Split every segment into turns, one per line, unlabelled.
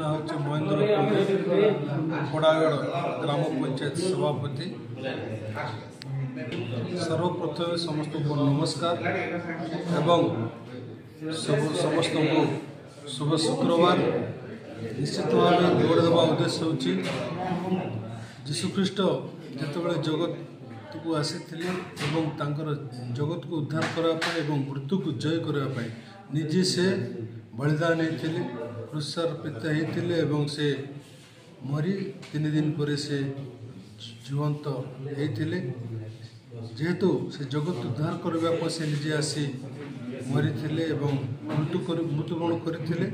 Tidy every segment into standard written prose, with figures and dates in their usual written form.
नाँ हूँ महेंद्र पड़ागढ़ ग्राम पंचायत सभापति। सर्वप्रथम समस्त को नमस्कार एवं समस्त को शुभ शुक्रवार। निश्चित भाव दौड़ देवा उद्देश्य होची जीशुख्रीष्ट जितेबाला जगत को आसी जगत को उद्धार करने मृत्यु को जय करने निजे से बलिदान होते क्रूसार्पित होते से मरी 3 दिन पर से जीवंत होते जेहेतु से जगत उद्धार करने से निजे आसी मरी मृत्युवरण करते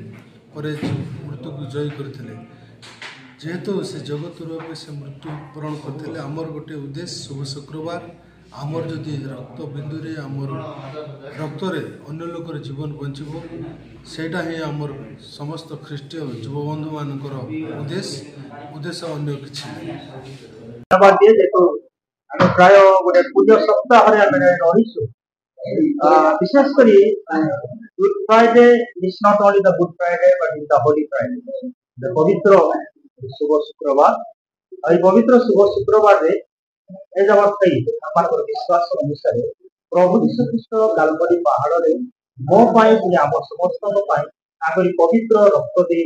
मृत्यु को जय करते जेहेतु से जगत रूप से मृत्युवरण करते आमर गोटे उद्देश्य शुभ शुक्रवार आमर जदि रक्त बिंदु आमर रक्त अन्य लोकर जीवन बंचब सेटा ही आमर समस्त ख्रीष्टीय युवबंधु मानकर उद्देश्य अन्य किसी
प्राय गोटे पूज्य सप्ताह रहीशु विशेषकर good Friday is not only the good Friday but is the Holi Friday the पवित्र शुभ शुक्रवार। पवित्र शुभ शुक्रवार विश्वास अनुसार प्रभु यीशु ख्रीष्ट कालवरी पहाड़ में मो आम समस्त पवित्र रक्त दे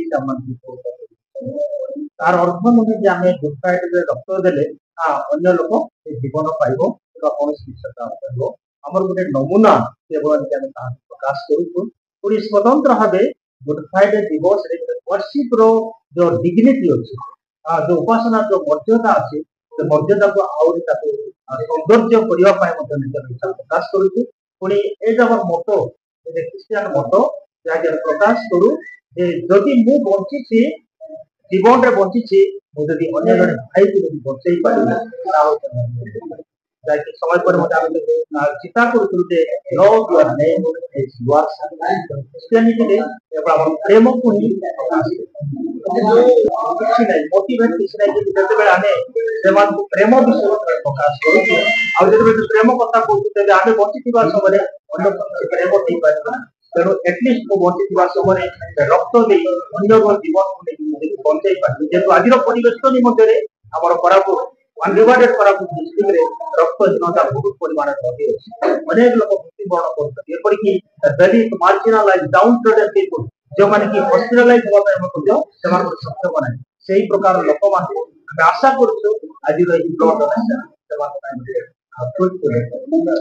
तार अर्थ नुहे आम गुड फ्राइडे रक्त देले अन्य लोक जीवन पाइब कौन जिस आमर गोटे नमूना केवल प्रकाश करूँ स्वतंत्र भाव गुड फ्राइडे दिवस वर्शिप रो जो डिग्निटी अच्छी जो उपासना जो मर्यादा अच्छी से मर्यादा को आहरी सौंदर्य करने प्रकाश करुँ पुणी एमर मत ख्रीस्टियान मत जहाँकि प्रकाश करूँ जदि मु बंची जीवन में बंची मुझे अन्य जन भाई को बचे पारि समय पर चिंता प्रेम को ही मोटिवेट प्रेम विषय प्रकाश करूँ प्रेम कथा कहते आम बची समय अन्य प्रेम दे पार तेणु एटलिस्ट मु बची समय रक्त दे अन्य जीवन को बचे पारि जेहतु आज परिवेश मध्य आम कोरापुट अनडिवाइडेड कोरापुट डिस्ट्रिक्ट रे रक्तहीनता बहुत परिमाण अनेक लोग मृत्युवरण कर वेरी मार्जिनालाइज डाउन ट्रोडन पीपल जो माने कि हॉस्पिटलाइज होगा सक्षम ना से प्रकार लोक आशा करूँ आज ब्लड डोनेशन